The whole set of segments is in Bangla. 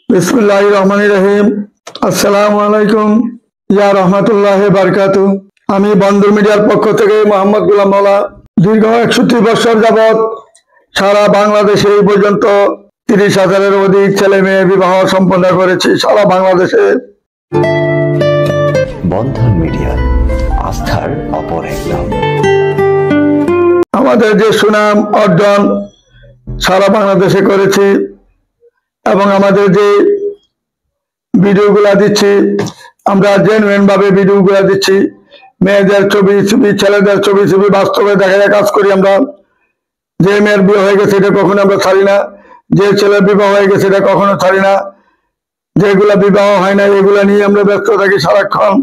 बिस्मिल्लाहिर रहमानिर रहीम। আসসালামু আলাইকুম ইয়া রাহমাতুল্লাহি বারাকাতু। আমি বন্ধু মিডিয়ার পক্ষ থেকে মোহাম্মদ গোলাম মাওলা দীর্ঘ 61 বছর যাবত সারা বাংলাদেশে এই পর্যন্ত 30,000-এর অধিক ছেলে মেয়ে বিবাহ সম্পন্ন করেছি সারা বাংলাদেশে। বন্ধন মিডিয়া, আস্থার অপর এক নাম। আমাদের যে সুনাম অর্জন সারা বাংলাদেশে করেছি এবং আমাদের যে ভিডিওগুলা দিচ্ছি আমরা জেনুইন ভাবে ভিডিওগুলা দিচ্ছি। মেয়েদের ছবি ছেলেদের ছবি বাস্তবে দেখা কাজ করি আমরা। যে মেয়ের বিয়ে হয়ে গেছে এটা কখনো আমরা ছাড়ি না, যে ছেলের বিবাহ হয়ে গেছে এটা কখনো ছাড়ি না, যেগুলা বিবাহ হয় না এগুলা নিয়ে আমরা ব্যস্ত থাকি সারাক্ষণ।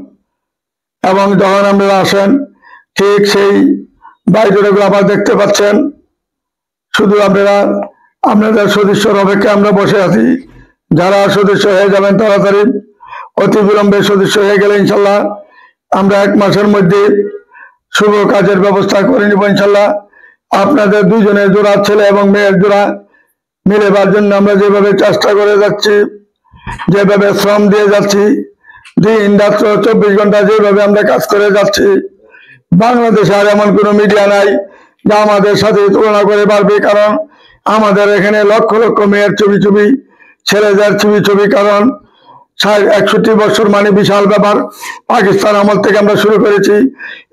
এবং যখন আমরা আসেন ঠিক সেই ভিডিওগুলো আবার দেখতে পাচ্ছেন। শুধু আপনাদের সদস্যর অপেক্ষায় আমরা বসে আছি। যারা সদস্য হয়ে যাবেন তাড়াতাড়ি, অতি বিলম্বে সদস্য হয়ে গেলে ইনশাল্লাহ আমরা 1 মাসের মধ্যে শুভ কাজের ব্যবস্থা করে নিব ইনশাল্লাহ। আপনাদের দুজনের জোড়া ছেলে এবং মেয়ের জোড়া মিলেবার জন্য আমরা যেভাবে চেষ্টা করে যাচ্ছি, যেভাবে শ্রম দিয়ে যাচ্ছি, দিন রাত্র 24 ঘন্টা যেভাবে আমরা কাজ করে যাচ্ছি, বাংলাদেশে আর এমন কোনো মিডিয়া নাই যা আমাদের সাথে তুলনা করে পারবে। কারণ আমাদের এখানে লক্ষ লক্ষ মেয়ের ছবি ছেলেদের ছবি। কারণ 61 বছর মানে বিশাল ব্যাপার। পাকিস্তান আমল থেকে আমরা শুরু করেছি,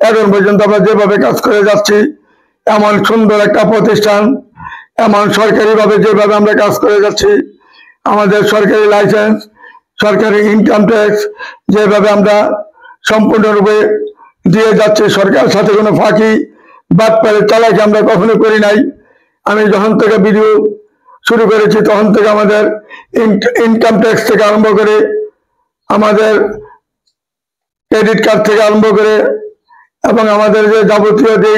এখন পর্যন্ত আমরা যেভাবে কাজ করে যাচ্ছি, এমন সুন্দর একটা প্রতিষ্ঠান, এমন সরকারি ভাবে যেভাবে আমরা কাজ করে যাচ্ছি, আমাদের সরকারি লাইসেন্স, সরকারি ইনকাম ট্যাক্স যেভাবে আমরা সম্পূর্ণরূপে দিয়ে যাচ্ছি, সরকারের সাথে কোনো ফাঁকি বাটপাড়ি চালাকি আমরা কখনো করি নাই। আমি যখন থেকে ভিডিও শুরু করেছি তখন থেকে আমাদের ইনকাম ট্যাক্স থেকে আরম্ভ করে, আমাদের ক্রেডিট কার্ড থেকে আরম্ভ করে এবং আমাদের যে যাবতীয় যে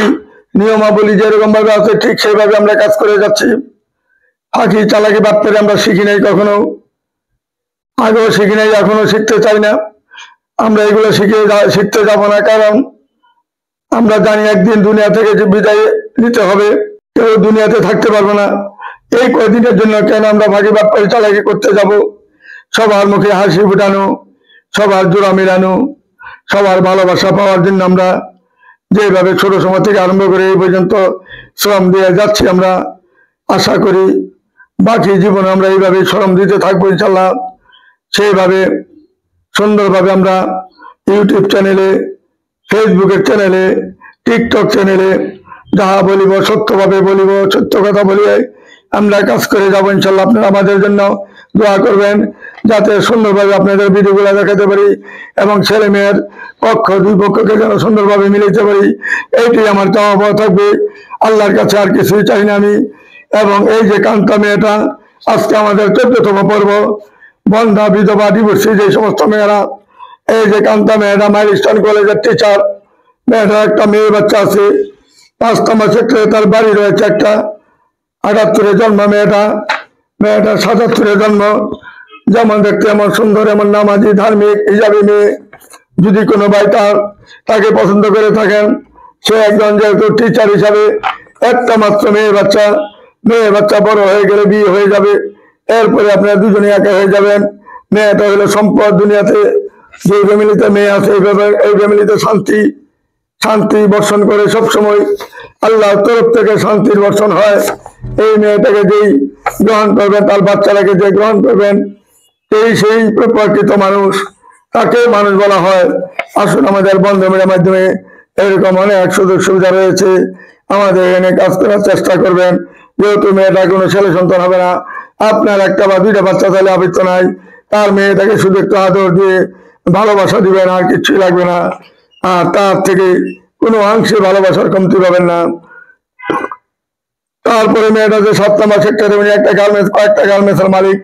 নিয়মাবলী যেরকম ভাবে আছে ঠিক সেইভাবে আমরা কাজ করে যাচ্ছি। ফাঁকি চালাকি বাটপাড়ি আমরা শিখি নাই কখনো, আগেও শিখি নাই, এখনো শিখতে চাই না। আমরা এগুলো শিখতে যাব না, কারণ আমরা জানি একদিন দুনিয়া থেকে যে বিদায় নিতে হবে, কেউ দুনিয়াতে থাকতে পারবো না। এই কয়দিনের জন্য কেন আমরা ফাঁকি বাটপাড়ি চালাকি করতে যাব? সবার মুখে হাসি ফুটানো, সবার জোড়া মেলানো, সবার ভালোবাসা পাওয়ার জন্য আমরা যেভাবে ছোট সময় থেকে আরম্ভ করে এই পর্যন্ত শ্রম দিয়ে যাচ্ছি, আমরা আশা করি বাকি জীবনে আমরা এইভাবে শ্রম দিতে থাকবো ইনশাল্লাহ। সেইভাবে সুন্দরভাবে আমরা ইউটিউব চ্যানেলে, ফেসবুকের চ্যানেলে, টিকটক চ্যানেলে যাহা বলিব সত্যভাবে বলিব, সত্য কথা বলিয়ে আমরা কাজ করে যাবো ইনশাল্লাহ। আপনারা আমাদের জন্য দোয়া করবেন যাতে সুন্দরভাবে আপনাদের ভিডিওগুলো দেখাতে পারি এবং ছেলে মেয়ের দুই পক্ষকে যেন সুন্দরভাবে মিলাইতে পারি। এইটাই আমার চাওয়া থাকবে, আল্লাহর কাছে আর কিছুই চাই না আমি। এবং এই যে কান্তা মেয়েটা, আজকে আমাদের 14তম পর্ব, বন্ধা বিধবা ডিভোর্সি যে সমস্ত মেয়েরা, এই যে কান্তা মেয়েটা মাইলস্টোন কলেজের টিচার, মেয়েটার একটা মেয়ে বাচ্চা আছে, 5 নম্বর সেক্টরে তার বাড়ি রয়েছে একটা। 78-এ জন্ম মেয়েটা 77-এ জন্ম। যেমন দেখতে এমন সুন্দর, এমন নামাজি ধার্মিক হিজাবি মেয়ে। যদি কোনো ভাই তাকে পছন্দ করে থাকেন, সে একজন যেহেতু টিচার হিসাবে, একটা মাত্র মেয়ে বাচ্চা বড় হয়ে গেলে বিয়ে হয়ে যাবে, এরপরে আপনারা দুজনে একা হয়ে যাবেন। মেয়েটা হলো সম্পদ। দুনিয়াতে যে ফ্যামিলিতে মেয়ে আছে এই ফ্যামিলিতে শান্তি বর্ষণ করে সবসময়, আল্লাহর তরফ থেকে শান্তির বর্ষণ হয়। এই মেয়েটাকে যেই গ্রহণ করবেন, তার বাচ্চাটাকে যে গ্রহণ করবেন, সেই প্রকৃত মানুষ, তাকে মানুষ বলা হয়। আসুন আমাদের বন্ধু মিডিয়ার মাধ্যমে এরকম অনেক সুযোগ সুবিধা রয়েছে, আমাদের এখানে কাজ করার চেষ্টা করবেন। যেহেতু মেয়েটা কোনো ছেলে সন্তান হবে না, আপনার একটা বা 2টা বাচ্চা তাহলে আবৃত্ত নাই, তার মেয়েটাকে শুধু একটু আদর দিয়ে ভালোবাসা দিবেন, আর কিছুই লাগবে না। আর তার থেকে কোনো অংশে ভালোবাসার কমতি পাবেন না। তারপরে মেয়েটা যে 7 নম্বর সেক্টরে একটা কয়েকটা গার্মেন্টসের মালিক,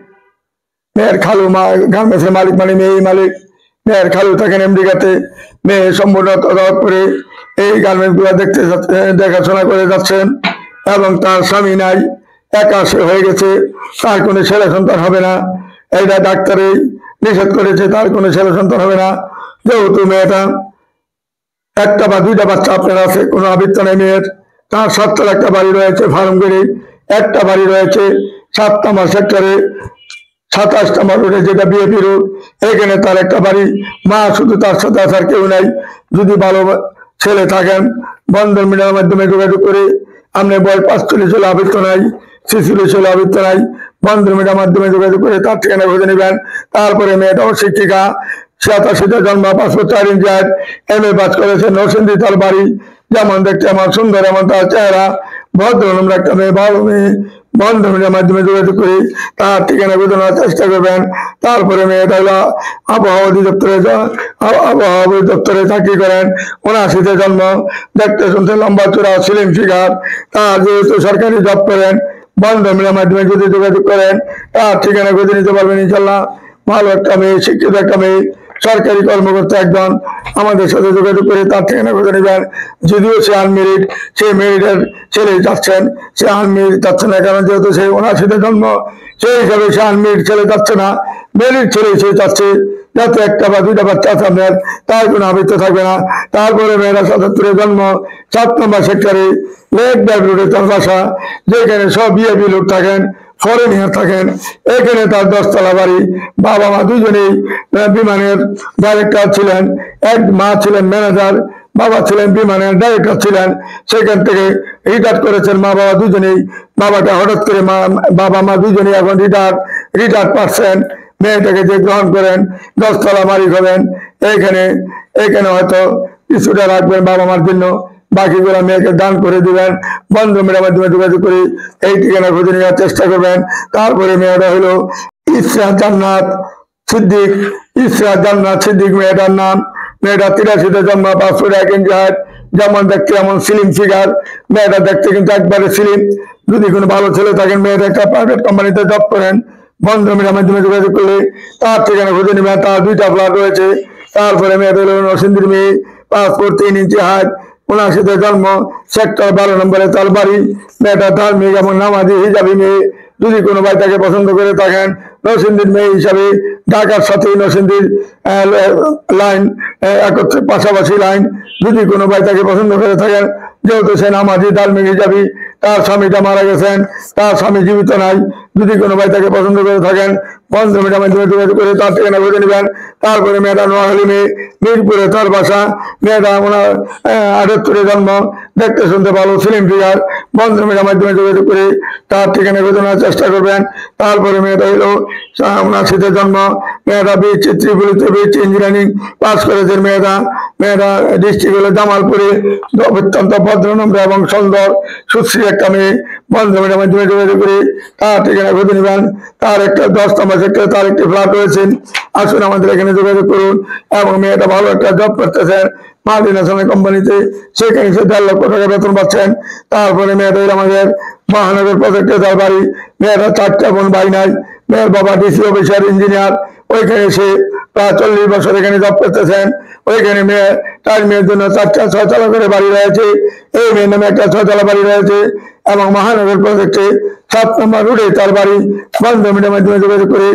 মেয়ের খালু গার্মেন্টসের মালিক মানে মেয়ে মালিক, মেয়ের খালু থাকেন আমেরিকাতে। মেয়ে সম্পূর্ণ তদারক করে এই গার্মেন্টস গুলা দেখাশোনা করে যাচ্ছেন এবং তার স্বামী নাই, একা সে হয়ে গেছে, তার কোনো ছেলে সন্তান হবে না। এইটা ডাক্তারে নিষেধ করেছে, তার কোনো ছেলে সন্তান হবে না। যেহেতু মেয়েটা একটা বা 2টা বাচ্চা আপনার আছে, কোনো আবৃত্ত নেই মেয়ের। তার 7 একটা বাড়ি রয়েছে ফার্ম করে, একটা বাড়ি রয়েছে 7 নম্বর সেক্টরে 27 নম্বর রোডে, যেটা বিএপি রোড, এখানে তার একটা বাড়ি। মা শুধু, তার সাথে আসার কেউ নাই। যদি ভালো ছেলে থাকেন বন্ধন মিডিয়ার মাধ্যমে যোগাযোগ করে, আপনি বয়স 45 হলে আবৃত্ত নাই, 46 হলে আবৃত্ত নাই, বন্ধন মিডিয়ার মাধ্যমে যোগাযোগ করে তার ঠিকানা খুঁজে নেবেন। তারপরে মেয়েটাও শিক্ষিকা, 87-তে জন্ম, 5 ফুট 4 ইঞ্চি হাইট, MA পাস করেছে, নরসিংদী তার বাড়ি। যেমন দেখতে আমার সুন্দর, এমন তার চেহারা, ভদ্র নম্র একটা মেয়ে, ভালো মেয়ে। বন্ধন মিডিয়ার মাধ্যমে যোগাযোগ করে তার ঠিকানা বোঝানোর চেষ্টা করবেন। তারপরে মেয়েটা হলো আবহাওয়া অধিদপ্তরে চাকরি করেন, 79-তে জন্ম, দেখতে শুনতে লম্বা চূড়া, স্লিম ফিগার। তার যেহেতু সরকারি জব করেন, বন্ধন মিডিয়ার মাধ্যমে যদি যোগাযোগ করেন তার ঠিকানা খুঁজে নিতে পারবেন ইনশাল্লাহ। ভালো একটা মেয়ে, শিক্ষিত একটা মেয়ে, সরকারি কর্মকর্তা একজন। আমাদের সাথে যোগাযোগ করে তার ঠিকানা খুঁজে নেবেন। যদিও সে আনমেরিড, সে মেরিডের ছেলে যাচ্ছেন, সে আনমেরিড যাচ্ছে না, কারণ যেহেতু সে 79-তে জন্ম, সেই হিসাবে সে আনমেরিড ছেলে যাচ্ছে না, মেরিড ছেলে সে যাচ্ছে, যাতে 1টা বা 2টা বাচ্চা আপনার, তার কোনো আবৃত্ত থাকবে না। তারপরে মেয়েরা 77-এ জন্ম, 7 নম্বর সেক্টরে, লেক ব্যাগ রোডে তার বাসা, যেখানে সব বিএপি লোক থাকেন, ফরেনিয়ার থাকেন। এখানে তার 10 তলা বাড়ি। বাবা মা দুজনেই বিমানের ডাইরেক্টর ছিলেন, এক মা ছিলেন ম্যানেজার, বাবা ছিলেন বিমানের ডাইরেক্টর ছিলেন। সেখান থেকে রিটায়ার করেছেন মা বাবা দুজনেই। বাবাটা হঠাৎ করে বাবা মা দুজনেই এখন রিটায়ার পাচ্ছেন। মেয়েটাকে যে গ্রহণ করেন 10 তলা মালিক হবেন। এখানে হয়তো কিছুটা রাখবেন বাবা মার জন্য, বাকিগুলো মেয়েকে দান করে দিবেন। বন্ধন মিডিয়ার মাধ্যমে যোগাযোগ করে এই ঠিকানা খুঁজে নেওয়ার চেষ্টা করবেন। তারপরে মেয়েটা হলো ইসরা জান্নাত সিদ্দিক মেয়েটার নাম। মেয়েটা 83-তে জন্ম, 5 ফুট 1 ইঞ্চি হাইট, যেমন দেখতে এমন স্লিম ফিগার। মেয়েটা দেখতে কিন্তু একবারে স্লিম। যদি কোনো ভালো ছেলে থাকেন, মেয়েটা একটা প্রাইভেট কোম্পানিতে জব করেন, বন্ধন মিডিয়ার মাধ্যমে যোগাযোগ করলে তার ঠিকানা খুঁজে নেবেন। তার 2টা ফ্ল্যাট রয়েছে। তারপরে মেয়েটা হলো নরসিংদীর মেয়ে, 5 ফুট 3 ইঞ্চি হাইট, 79-তে জন্ম, সেক্টর 12 নম্বরে তার বাড়ি। মেয়েটা ধার্মিক এবং নামাজি হিজাবি মেয়ে। যদি কোনো ভাই তাকে পছন্দ করে থাকেন, নরসিংদীর মেয়ে হিসাবে ঢাকার সাথে নরসিংদীর লাইন একত্রে, পাশাপাশি লাইন। যদি কোনো ভাই তাকে পছন্দ করে থাকেন, যেহেতু সে নামাজি ধার্মিক হিসাবে, তার স্বামীটা মারা গেছেন, তার স্বামী জীবিত নাই। যদি কোনো ভাই তাকে পছন্দ করে থাকেন, বন্ধন মিডিয়ার মাধ্যমে যোগাযোগ করে তার ঠিকানা খুঁজে নেবেন। তারপরে মেয়েটা নোয়াখালী মেয়ে, মিরপুরে তার বাসা। মেয়েটা 78-এ জন্ম, দেখতে শুনতে ভালো, স্লিম ফিগার। বন্ধন মিডিয়ার মাধ্যমে যোগাযোগ করে তার ঠিকানা খুঁজে নেওয়ার চেষ্টা করবেন। তারপরে মেয়েটা হলো 79-তে জন্ম, মেয়েটা ত্রিপুলিতে ইঞ্জিনিয়ারিং পাস করেছে। মেয়েটা ডিস্ট্রিক্ট হলো জামালপুরে, অত্যন্ত ভদ্রনম্র এবং সুন্দর সুশ্রী একটা মেয়ে। বন্ধন মিডিয়ার মাধ্যমে যোগাযোগ করে তার ঠিকানা খুঁজে নেবেন। তার একটা 10 নম্বর সেক্টরে তার একটি ফ্ল্যাট রয়েছে। আসুন আমাদের এখানে যোগাযোগ করুন। এবং মেয়েটা ভালো একটা জব করতেছেন মাল্টিন্যাশনাল কোম্পানিতে, সেখানে সে 1.5 লক্ষ টাকা বেতন পাচ্ছেন। তারপরে মেয়েটা আমাদের মহানগর প্রজেক্টে তার বাড়ি। মেয়েরা 4টা বোন ভাই নাই। মেয়ের বাবা ডিসি অফিসার ইঞ্জিনিয়ার, ওইখানে সে প্রায় 40 বছর এখানে জব করতেছেন। ওইখানে তার মেয়ের জন্য 4টা 6 তলা করে বাড়ি রয়েছে। এই মেয়ের নামে একটা 6 তলা বাড়ি রয়েছে। এবং মহানগর প্রজেক্টে 7 নম্বর রোডে তার বাড়ি। বন্ধন মিডিয়ার মাধ্যমে যোগাযোগ করে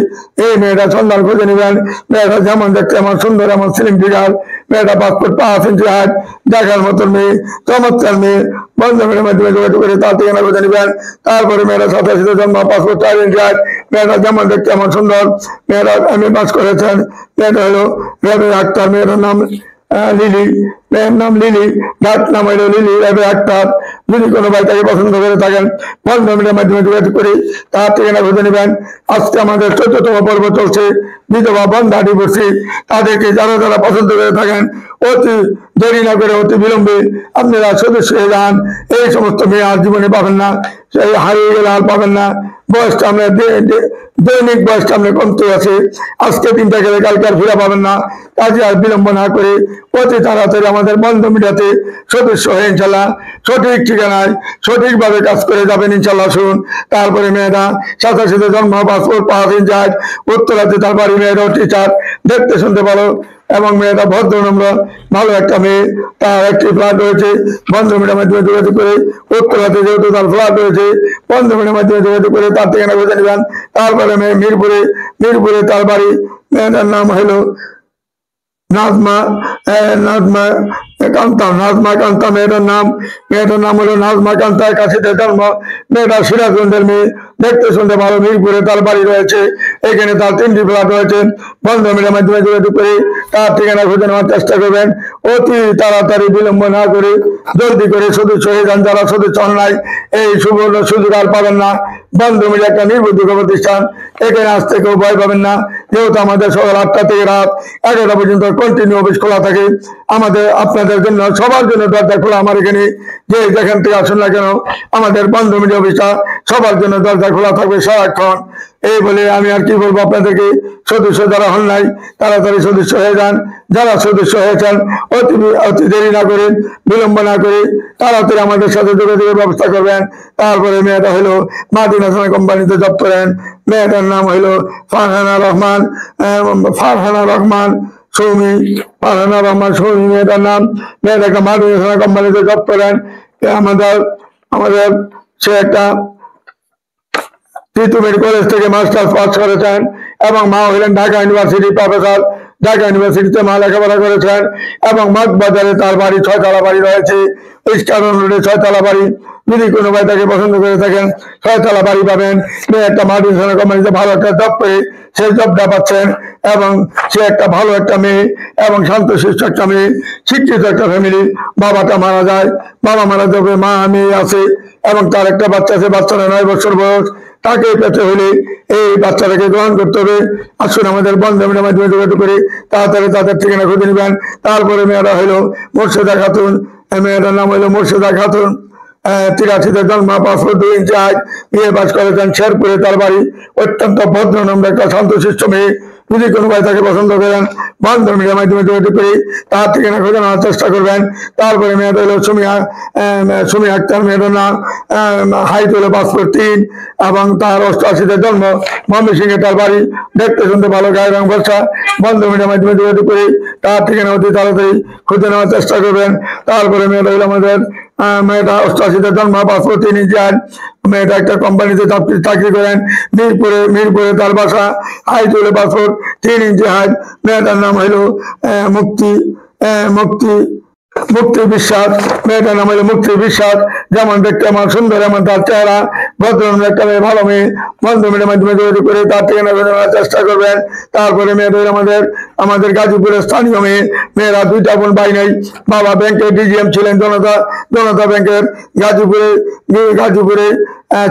এই মেয়েটা সন্ধান খুঁজে নেবেন। মেয়েটা যেমন দেখতে এমন সুন্দর, এমন স্লিম ফিগার। মেয়েটা 5 ফুট 5 ইঞ্চি হাইট, দেখার মতন মেয়ে, চমৎকার মেয়ে। বন্ধন মিডিয়ার মাধ্যমে যোগাযোগ করে তার ঠিকানা খুঁজে নেবেন। তারপরে মেয়েটা 87-তে জন্ম, 5 ফুট 4 ইঞ্চি হাইট। মেয়েটা যেমন দেখতে এমন সুন্দর। মেয়েরা MA পাস করেছেন। মেয়েটা হলো রেবে আক্তার। মেয়েটার নাম লিলি, মেয়ের নাম লিলি, ডাক নাম হলো লিলি রেবে আক্তার। যদি কোনো ভাই তাকে পছন্দ করে থাকেন, বন্ধন মিডিয়ার মাধ্যমে যোগাযোগ করে তার ঠিকানা খুঁজে নেবেন। আজকে আমাদের 14তম পর্ব চলছে, বিধবা বন্ধা ডিভোর্সি। তাদেরকে যারা পছন্দ করে থাকেন, অতি দেরি না করে, অতি বিলম্বে আপনারা সদস্য হয়ে যান। এই সমস্ত মেয়ে আর জীবনে পাবেন না, সেই হারিয়ে গেলে আর পাবেন না। বয়সটা আমরা দৈনিক বয়সটা আমরা কমতে আছে। আজকে 3টা গেলে কালকে আর ফিরে পাবেন না। কাজে আর বিলম্ব না করে অতি তাড়াতাড়ি আমাদের বন্ধন মিডিয়াতে সদস্য হয়ে ইনশাল্লাহ সঠিক ঠিকানায় সঠিকভাবে কাজ করে যাবেন ইনশাল্লাহ। শুন, তারপরে মেয়েরা 87-তে জন্ম, 5 ফুট 5 ইঞ্চি হাইট, উত্তরাতে তার বাড়ি। মেয়েরাও টিচার, দেখতে শুনতে ভালো এবং মেয়েটা ভদ্রনম্র, ভালো একটা মেয়ে। তার একটি ফ্ল্যাট রয়েছে। বন্ধন মিডিয়ার মাধ্যমে যোগাযোগ করে উত্তরাতে যেহেতু তার ফ্ল্যাট রয়েছে, বন্ধন মিডিয়ার মাধ্যমে যোগাযোগ করে তার ঠিকানা খুঁজে নেবেন। তারপরে মেয়ে মিরপুরে তার বাড়ি। মেয়েটার নাম হলো নাজমা নাজমা নাজমা কান্তা মেয়েটার নাম হলো নাজমা কান্তা, কাশিতে জন্ম। মেয়েটা সিরাজগঞ্জের মেয়ে, দেখতে শুনতে ভালো। মিরপুরে তার বাড়ি রয়েছে, এখানে তার 3টি ফ্ল্যাট রয়েছে। বন্ধ মিডিয়ার মাধ্যমে যোগাযোগ করে তার ঠিকানা খুঁজে নেওয়ার চেষ্টা করবেন। অতি তাড়াতাড়ি বিলম্ব না করে জলদি করে সদস্য হয়ে যান। যারা সদস্য হন নাই, এই সুবর্ণ সুযোগ আর পাবেন না। বন্ধ মিডিয়া একটা নির্ভরযোগ্য প্রতিষ্ঠান, এখানে আসতে কেউ ভয় পাবেন না। যেহেতু আমাদের সকাল 8টা থেকে রাত 11টা পর্যন্ত কন্টিনিউ অফিস খোলা থাকে। আপনাদের জন্য, সবার জন্য দরজা খোলা। আমার এখানে যে যেখান থেকে আসুন না কেন, আমাদের বন্ধ মিডিয়া অফিসটা সবার জন্য দরজা খোলা থাকবে সারাক্ষণ। এই বলে আমি আর কি বলবো আপনাদেরকে, সদস্য যারা হন নাই তাড়াতাড়ি সদস্য হয়ে যান। যারা সদস্য হয়েছেন অতি দেরি না করে, বিলম্ব না করে তাড়াতাড়ি আমাদের সাথে যোগাযোগের ব্যবস্থা করবেন। তারপরে মেয়েটা হলো মাদিনা সোনা কোম্পানিতে জব করেন। মেয়েটার নাম হইল ফারহানা রহমান সৌমি। ফারহানা রহমান সৌমি মেয়েটার নাম। মেয়েটা একটা মাদিনা সোনা কোম্পানিতে জব করেন। আমাদের সে একটা তিতুমির কলেজ থেকে মাস্টার্স পাস করেছেন এবং মা হলেন ঢাকা ইউনিভার্সিটি প্রফেসর। ঢাকা ইউনিভার্সিটিতে মা লেখাপড়া করেছেন এবং মগবাজারে তার বাড়ি, 6তলা বাড়ি রয়েছে। ইস্টার্ন রোডে 6তলা বাড়ি। যদি কোনো ভাই তাকে পছন্দ করে থাকেন, 6তলা বাড়ি পাবেন। মেয়ে একটা মার্টিন সোনা কোম্পানিতে ভালো একটা জব করে সেই জবটা পাচ্ছেন এবং সে একটা ভালো একটা মেয়ে এবং শান্তশিষ্ট একটা মেয়ে, শিক্ষিত একটা ফ্যামিলি। বাবাটা মারা যায়, বাবা মারা যাবে, মা মেয়ে আছে এবং তার একটা বাচ্চা আছে। বাচ্চাটা 9 বছর বয়স। তাকে পেতে হলে এই বাচ্চাটাকে গ্রহণ করতে হবে। আসুন আমাদের বন্ধ মিডিয়ার মাধ্যমে যোগাযোগ করে তাড়াতাড়ি তাদের ঠিকানা খুঁজে নেবেন। তারপরে মেয়েরা হইলো মোর্শেদা খাতুন। মেয়েটার নাম হইলো মোর্শেদা খাতুন। 83তে জন্ম, 5 ফুট 2 ইঞ্চি হাইট, বিয়ে পাস করেছেন শেরপুরে তার বাড়ি। অত্যন্ত ভদ্র নম্র একটা শান্তশিষ্ট মেয়ে। যদি কোনো ভাই তাকে পছন্দ করেন, বন্ধ মিডিয়ার মাধ্যমে যোগাযোগ করে তার ঠিকানা খুঁজে নেওয়ার চেষ্টা করবেন। তারপরে মেয়েটা হলো সুমি আক্তার। মেয়েটার নাম, হাইট হলো 5 ফুট 3 এবং তার 88তে জন্ম, ময়মনসিংহে তার বাড়ি। দেখতে শুনতে ভালো, গায়ের রং ফর্সা। বন্ধ মিডিয়ার মাধ্যমে যোগাযোগ করে তার ঠিকানা অতি তাড়াতাড়ি খুঁজে নেওয়ার চেষ্টা করবেন। তারপরে মেয়েটা হলো আমাদের মেয়েটা 88তে জন্ম, 5 ফুট 3 ইঞ্চি হাইট। মেয়েটা একটা কোম্পানিতে চাকরি করেন মিরপুরে তার বাসা। হাইট হলো 5 ফুট 3 ইঞ্চি হাইট। মেয়েটার নাম হইল মুক্তি বিশ্বাস। মেয়েটার নাম হলো মুক্তি বিশ্বাস। যেমন দেখতে আমার সুন্দর, এমন তার চেহারা। ভদ্র একটা মেয়ে, ভালো মেয়ে। বন্ধ মিডিয়ার মাধ্যমে যোগাযোগ করে তার ঠিকানা নেওয়ার চেষ্টা করবেন। তারপরে মেয়েদের আমাদের গাজীপুরের স্থানীয় মেয়ে। মেয়েরা 2টা বোন, ভাই নাই। বাবা ব্যাংকের ডিজিএম ছিলেন, জনতা ব্যাংকের। গাজীপুরে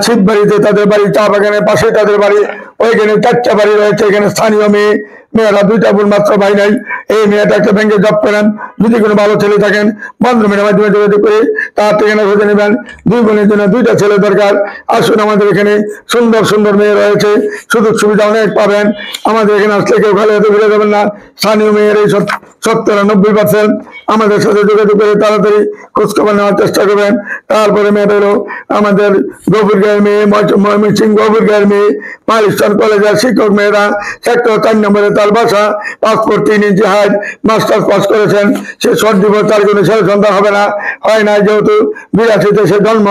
শিববাড়িতে তাদের বাড়ি, চা বাগানের পাশে তাদের বাড়ি। ওইখানে 4টা বাড়ি রয়েছে। এখানে স্থানীয় মেয়েরা 2টা বোন, মাত্র ভাই নাই। এই মেয়েটা একটা ব্যাংকে জব করেন। যদি কোনো ভালো ছেলে থাকেন, বন্ধ মিডিয়ার মাধ্যমে যোগাযোগ করে তার ঠিকানা খুঁজে নেবেন। 2 বোনের জন্য 2টা ছেলে দরকার। আসুন, আমাদের এখানে সুন্দর সুন্দর মেয়ে রয়েছে, সুযোগ সুবিধা অনেক পাবেন। আমাদের এখানে আসলে কেউ খালি হাতে ফিরে যাবেন না। স্থানীয় মেয়ের এই 70-90% আমাদের সাথে যোগাযোগ করে তাড়াতাড়ি খোঁজখবর নেওয়ার চেষ্টা করবেন। তারপরে মেয়েটা হলো আমাদের গভীরগাঁয়ের মেয়ে, ময়মনসিংহ গভীরগাঁয়ের মেয়ে, মাইলস্টোন কলেজের শিক্ষক। মেয়েরা সেক্টর 4 নম্বরে তার বাসা। 5 ফুট 3 ইঞ্চি হাইট, মাস্টার্স পাস করেছেন। সে শর্ট ডিভোর্স, তার জন্য ছেলে সন্তান হবে না, হয় না, যেহেতু 82তে সে জন্ম।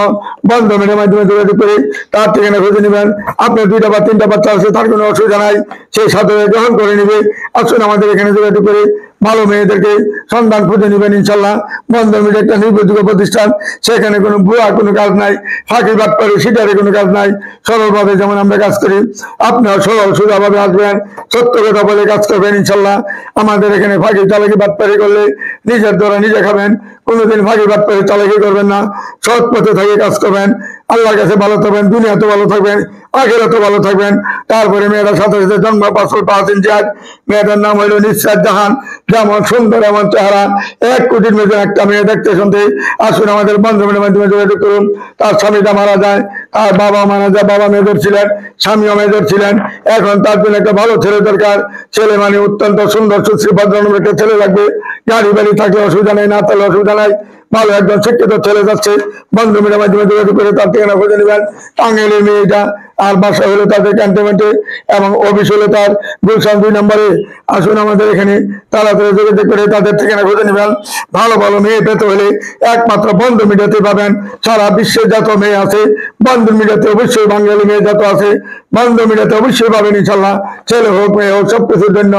বন্ধ মিডিয়ার মাধ্যমে যোগাযোগ করে তার ঠিকানা খুঁজে নেবেন। আপনার 2টা বা 3টা বাচ্চা আছে, তার কোনো অসুবিধা নাই, সেই সাথে গ্রহণ করে নিবে। আসুন, আমাদের এখানে যোগাযোগ করে ভালো মেয়েদেরকে সন্ধান খুঁজে নেবেন ইনশাল্লাহ। বন্ধ মিডিয়া একটা নির্ভরযোগ্য প্রতিষ্ঠান। সেখানে কোনো ভুয়া কোনো কাজ নাই, ফাঁকি বাটপারি সিটারে কোনো কাজ নাই। সরলভাবে যেমন আমরা কাজ করি, আপনারা সরল সোজাভাবে আসবেন, সত্য কথা বলে কাজ করবেন ইনশাল্লাহ। আমাদের এখানে ফাঁকি চালাকি বাটপারি করলে নিজের দ্বারা নিজে খাবেন। কোনোদিন ফাঁকি বাটপারি চালাকি করবেন না, সৎ পথে থেকে কাজ করবেন। আল্লাহর কাছে ভালো থাকবেন, দুনিয়াতে ভালো থাকবেন, আখিরাতে ভালো থাকবেন। তারপরে মেয়েটার সাথে জন্ম, 5 ফুট 5 ইঞ্চি হাইট। মেয়েটার নাম হইল নিঃশ্বাস জাহান। যেমন সুন্দর, এমন চেহারা, 1 কোটির মধ্যে একটা মেয়ে, দেখতে শুনতে। আসুন, আমাদের বন্ধুদের মাধ্যমে যোগাযোগ করুন। তার স্বামীটা মারা যায়, তার বাবা মারা যায়। বাবা মেজর ছিলেন, স্বামীও মেজর ছিলেন। এখন তার জন্য একটা ভালো ছেলে দরকার। ছেলে মানে অত্যন্ত সুন্দর, সুশ্রী, ভদ্রনম্র একটা ছেলে লাগবে। গাড়ি বাড়ি থাকলে অসুবিধা নেই, না থাকলে অসুবিধা নাই। ভালো একজন শিক্ষিত ছেলে যাচ্ছে। বন্ধু মিডিয়ার মাধ্যমে যোগাযোগ করে তার ঠিকানা খুঁজে নেবেন। টাঙ্গাইলের মেয়েটা আর বাসা হলো তাদের ক্যান্টনমেন্টে এবং অফিস হলো তার গুলশান 2 নম্বরে। আসুন আমাদের এখানে তাড়াতাড়ি যোগাযোগ করে তাদের ঠিকানা খুঁজে নেবেন। ভালো ভালো মেয়ে পেতে হলে একমাত্র বন্ধু মিডিয়াতে পাবেন। সারা বিশ্বের যত মেয়ে আছে বন্ধু মিডিয়াতে, অবশ্যই বাঙালি মেয়ে যত আছে বন্ধু মিডিয়াতে অবশ্যই পাবেন ইনশাল্লাহ। ছেলে হোক মেয়ে হোক সবকিছুর জন্য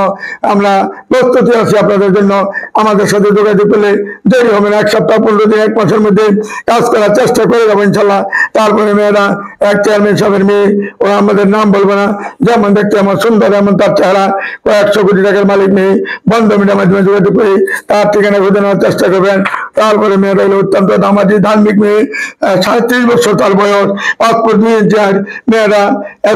আমরা প্রস্তুতি আছি আপনাদের জন্য। আমাদের সাথে যোগাযোগ করলে দেরি হবে না, 1 সপ্তাহ 15 দিন 1 মাসের মধ্যে কাজ করার চেষ্টা করে যাবো ইনশাল্লাহ। তারপরে মেয়েরা এক চেয়ারম্যান সাহেবের মেয়ে, ওরা আমাদের নাম বলবো না, যেমন দেখতে আমার সুন্দর এমন তার চেহারা, কয়েকশো কোটি টাকার মালিক মেয়ে, বন্ধ মিডিয়ার মাধ্যমে যোগাযোগ করে তার ঠিকানা খুঁজে নেওয়ার চেষ্টা করবেন। তারপরে মেয়েরা হলো অত্যন্ত নামাজি ধার্মিক মেয়ে, 37 বছর তার বয়স, পাসপোর্ট 2 ইঞ্চি হাইট, মেয়েরা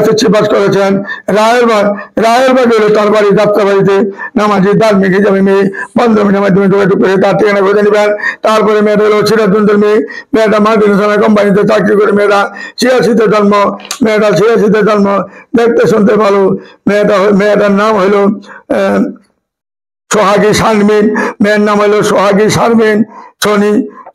SSC পাস করেছেন। রায়েরবাগ হলো তার বাড়ি, যাত্রাবাড়িতে, নামাজি ধার্মিক হিসাবে মেয়ে, বন্ধ মিডিয়ার মাধ্যমে যোগাযোগ করে তার ঠিকানা খুঁজে নেবেন। তারপরে মেয়েরা হলো সিরাজগঞ্জের মেয়ে, মেয়েটা মাল্টিনেশনাল কোম্পানিতে চাকরি করে, মেয়েরা 86-তে জন্ম, মেয়েটা 86-তে জন্ম, দেখতে শুনতে ভালো। মেয়েটার নাম হলো সোহাগী শারমিন, মেয়ের নাম হলো সোহাগী শারমিন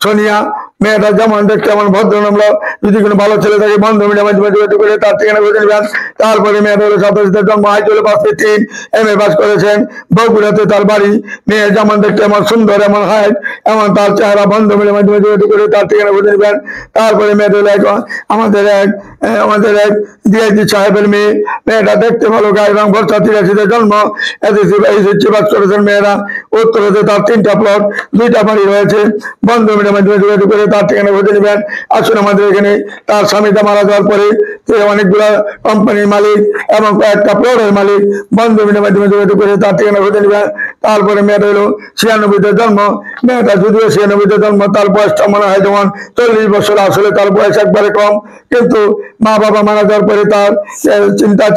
সোনিয়া। মেয়েটা যেমন দেখতে এমন ভদ্রনম্র, যদি কোনো ভালো ছেলে থাকে বন্ধ মিডিয়ার মাধ্যমে যোগাযোগ করে তার ঠিকানা খুঁজে নেবেন। তারপরে মেয়েটা হলো 87-তে জন্ম, হাইট হলো 5 ফিট 3, MA পাস করেছেন, বগুড়াতে তার বাড়ি। মেয়ে যেমন দেখতে এমন সুন্দর, এমন হাইট, এমন তার চেহারা, বন্ধ মিডিয়ার মাধ্যমে যোগাযোগ করে তার ঠিকানা খুঁজে নেবেন। তারপরে মেয়েটা হলো আমাদের এক DIG সাহেবের মেয়ে, মেয়েটা দেখতে ভালো, গায়ের রং ভরসা, 83-তে জন্ম, SSC পাস করেছেন। মেয়েরা উত্তরেতে তার 3টা প্লট, 2টা বাড়ি রয়েছে, বন্ধ মিডিয়ার মাধ্যমে যোগাযোগ করে তার ঠিকানা খুঁজে নেবেন। আসুন আমাদের এখানে তার স্বামীটা মারা যাওয়ার পরে সে অনেকগুলা কোম্পানির মালিক এবং কয়েকটা প্লটের মালিক, বন্ধ মিডিয়ার মাধ্যমে যোগাযোগ করে তার ঠিকানা খুঁজে নেবেন। তারপরে মেয়েটা হলো 96-তে জন্ম, মেয়েটা যদিও 96-তে জন্ম, তার বয়সটা মনে হয় যেমন 40 বছর, আসলে তার বয়স একবারে কম, কিন্তু মা বাবা মারা যাওয়ার পরে তার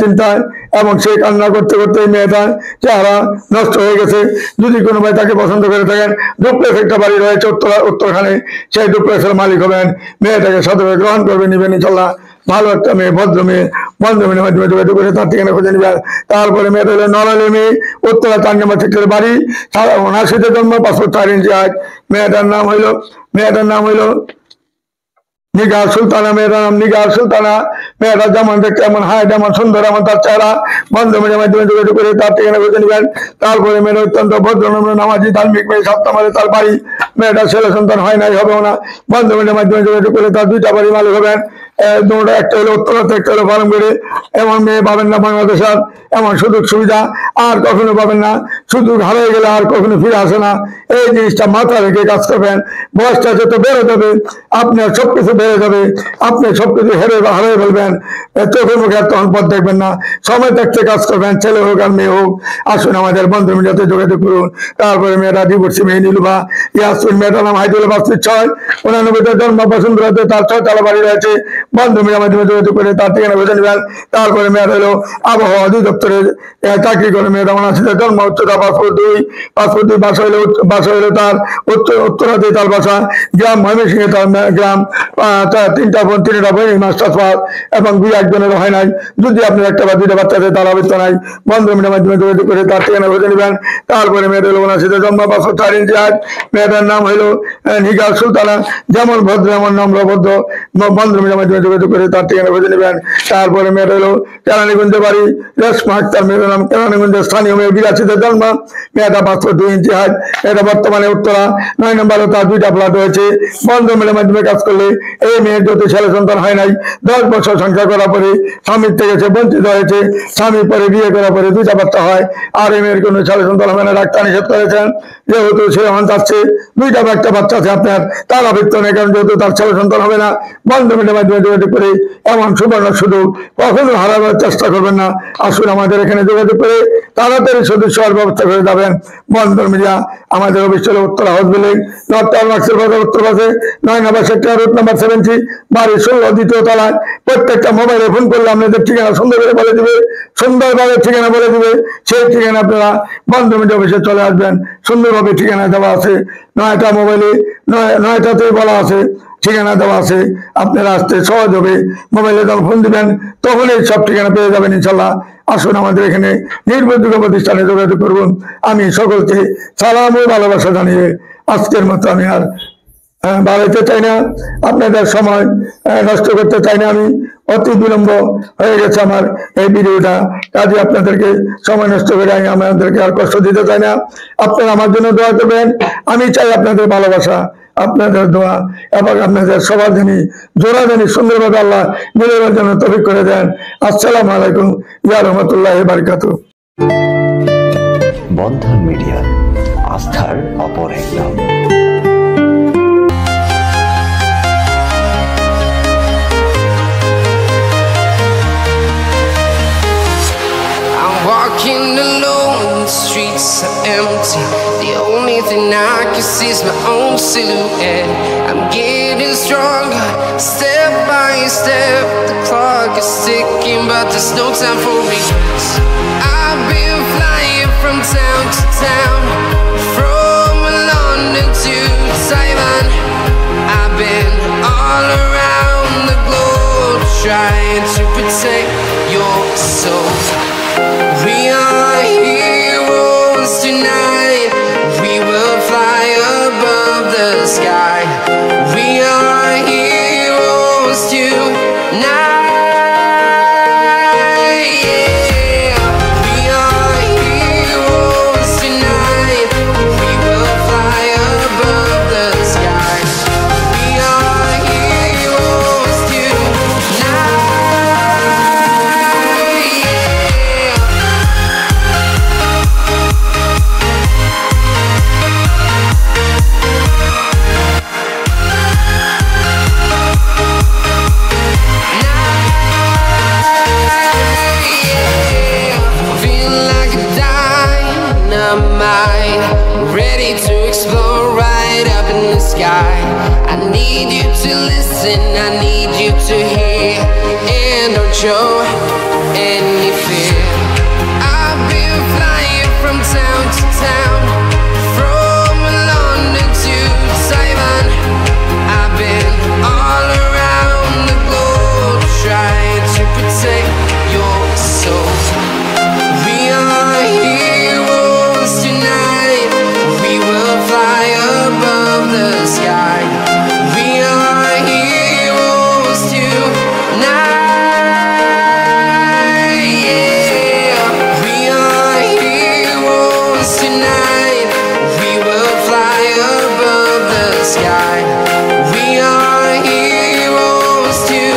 চিন্তায় এবং সে কান্না করতে করতে মেয়েটা চেহারা নষ্ট হয়ে গেছে। যদি কোনো ভাই তাকে পছন্দ করে থাকেন, ডুপ্লেক্স একটা বাড়ি রয়েছে উত্তরখানে, সেই ডুপ্লেক্সের মালিক হবেন, মেয়েটাকে সাদরে গ্রহণ করবেন, নিবেন ইনশাল্লাহ। ভালো একটা মেয়ে, ভদ্র মেয়ে, বন্ধ মিডিয়ার মাধ্যমে যোগাযোগ করে তার ঠিকানা খুঁজে নেবেন। তারপরে মেয়েটা হলো নড়াইলের মেয়ে, উত্তরা 4 নম্বর সেক্টরের বাড়ি, 79-তে জন্ম, পাসপোর্ট 4 ইঞ্চি হাইট। মেয়েটার নাম হইলো নিগার সুলতানা। মেয়েটার নাম নিগার সুলতানা। মেয়েটা যেমন দেখতে এমন হাইট, এমন সুন্দর, এমন তার চেহারা, বন্ধ মিডিয়ার মাধ্যমে যোগাযোগ করে তার ঠিকানা খুঁজে নেবেন। তারপরে মেয়েটা অত্যন্ত ভদ্রনম্র নামাজি ধার্মিক মেয়ে, 7 নম্বরে তার বাড়ি। মেয়েটা ছেলে সন্তান হয় নাই, হবেও না, বন্ধ মিডিয়ার মাধ্যমে যোগাযোগ করে তার 2টা বাড়ি মালিক হবেন। দুটো, একটা হলো উত্তরাতে, একটা হলো ফার্মগড়ে। এমন মেয়ে পাবেন না বাংলাদেশের, এমন সুযোগ সুবিধা আর কখনো পাবেন না। সুযোগ হারিয়ে গেলে আর কখনো ফিরে আসে না, এই জিনিসটা মাথায় রেখে কাজ করবেন। বয়সটা যত বেড়ে যাবে আপনার সবকিছু বেড়ে যাবে, আপনি সবকিছু হারিয়ে ফেলবেন, চোখে মুখে আর তখন পথ দেখবেন না। সময় থাকতে কাজ করবেন, ছেলে হোক আর মেয়ে হোক। আসুন আমাদের বন্ধু মিডিয়াতে যোগাযোগ করুন। তারপরে মেয়েটা ডিভোর্সি মেয়ে নীলুবা ইয়াসমিন, মেয়েটার নাম হাইট হলো 5 ফিট 6, 89-তে জন্ম, বসুন্ধরাতে তার 6তলা বাড়ি রয়েছে, বন্ধ মিডিয়ার মাধ্যমে যোগাযোগ করে তার ঠিকানা খুঁজে নেবেন। তারপরে মেয়েটা হলো আবহাওয়া অধিদপ্তরে চাকরি করে, মেয়েটা 79-তে জন্ম, উচ্চতা পাসপোর্ট 2, বাসা হলো তার উত্তরাতে তার বাসা, গ্রাম ময়মনসিংহে তার গ্রাম, 3টা বোন, 3টা বোন মাস্টার্স পাস এবং 2-1 হয় নাই। যদি আপনার 1 বা 2টা বাচ্চা আছে তার অবস্থা নাই, বন্ধ মিডিয়ার মাধ্যমে যোগাযোগ করে তার ঠিকানা খুঁজে নেবেন। তারপরে মেয়েটা হলো 79-তে জন্ম, পাসপোর্ট 4 ইঞ্চি হাইট। মেয়েটার নাম হলো নিগার সুলতানা, যেমন ভদ্র এমন নম্র ভদ্র, বন্ধ মিডিয়ার মাধ্যমে যোগাযোগ করে তার ঠিকানা খুঁজে নেবেন। তারপরে মেয়েটা হলো কেরানীগঞ্জে বাড়ি, রেশমা আক্তার, মেয়েটার নাম, কেরানীগঞ্জের স্থানীয় মেয়ে, 82-তে জন্ম, মেয়েটা পাসপোর্ট 2 ইঞ্চি হাইট। এটা বর্তমানে উত্তরা 9 নম্বরে তার 2টা ফ্ল্যাট হয়েছে। বন্ধ মিডিয়ার মাধ্যমে কাজ করলে এই মেয়ের যদি ছেলে সন্তান হয় নাই, 10 বছর সংসার করার পরে স্বামীর থেকে সে বঞ্চিত হয়েছে, স্বামী পরে বিয়ে করার পরে 2টা বাচ্চা হয়, আর এই মেয়ের কোনো ছেলে সন্তান হবে না, ডাক্তার নিষেধ করেছেন। যেহেতু সে এখন যাচ্ছে 2টা বাচ্চা আছে আপনার, তার অভিজ্ঞ নেই, কারণ যেহেতু তার ছেলে সন্তান হবে না, বন্ধ মিডিয়ার মাধ্যমে যোগাযোগ করে এমন সুবর্ণ সুযোগ কখনো হারাবার চেষ্টা করবেন না। আসুন আমাদের এখানে যোগাযোগ করে তাড়াতাড়ি সদস্য হওয়ার ব্যবস্থা করে যাবেন। বন্ধ মিডিয়া আমাদের অফিস হলো Uttara house building, north town market বাজার, উত্তর পাশে 9 নম্বর সেক্টর, রুট নাম্বার 70, বাড়ি 16, 2য় তলায়। প্রত্যেকটা মোবাইলে ফোন করলে আপনাদের ঠিকানা সুন্দরভাবে বলে দিবে, সুন্দরভাবে ঠিকানা বলে দিবে। সেই ঠিকানা আপনারা বন্ধ মিডিয়া অফিসে চলে আসবেন, সুন্দরভাবে ঠিকানা দেওয়া আছে, 9টা মোবাইলে 9টাতেই বলা আছে, ঠিকানা দেওয়া আছে, আপনারা আসতে সহজ হবে। মোবাইলে যখন ফোন দিবেন তখনই সব ঠিকানা পেয়ে যাবেন ইনশাল্লাহ। আসুন আমাদের এখানে নির্ভরযোগ্য প্রতিষ্ঠানে যোগাযোগ করুন। আমি সকলকে সালাম ও ভালোবাসা জানিয়ে আজকের মতো আমি আর বাড়াইতে চাই না, আপনাদের সময় নষ্ট করতে চাই না। আমি অতি বিলম্ব হয়ে গেছে আমার এই ভিডিওটা। কাজে আপনাদেরকে সময় নষ্ট করে আমি আমাদেরকে আর কষ্ট দিতে চাই না। আপনারা আমার জন্য দোয়া করবেন। আমি চাই আপনাদের ভালোবাসা, আপনাদের দোয়া এবং আপনাদের সবার জানি জোড়া জানি সুন্দরভাবে আল্লাহ মিলানোর জন্য তৌফিক করে দেন। আসসালামু আলাইকুম ইয়া রাহমাতুল্লাহি ওয়া বারাকাতুহু। বন্ধন মিডিয়া, আস্থার অপর এক নাম। Walking alone, the streets are empty. The only thing I can see is my own silhouette. I'm getting stronger, step by step. The clock is ticking, but there's no time for regrets. I've been flying from town to town, from London to Taiwan. I've been all around the globe, trying to protect your soul. We are heroes tonight. We will fly above the sky. We are heroes tonight. Yeah. We are heroes tonight. We will fly above the sky. We are heroes tonight. Ready to explore right up in the sky. I need you to listen, I need you to hear, and don't show any fear. I've been flying from town to town, from London to Taiwan. I've been all around the globe, trying to protect your soul. We are heroes tonight. We will fly above the sky. We are heroes tonight. Yeah. We are heroes tonight. We will fly above the sky. We are heroes tonight.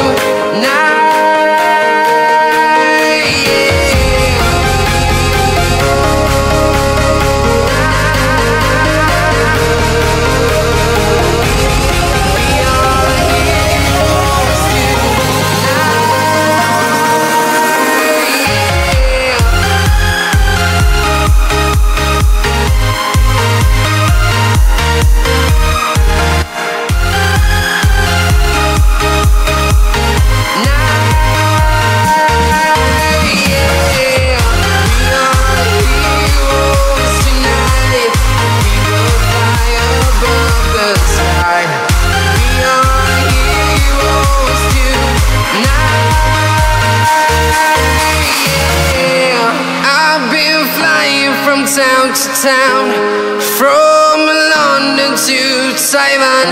Town to town, from London to Taiwan.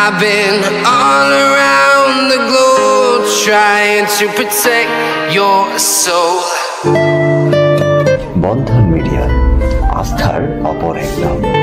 I've been all around the globe, trying to protect your soul. Bandhan media, আস্থার অপর এক নাম।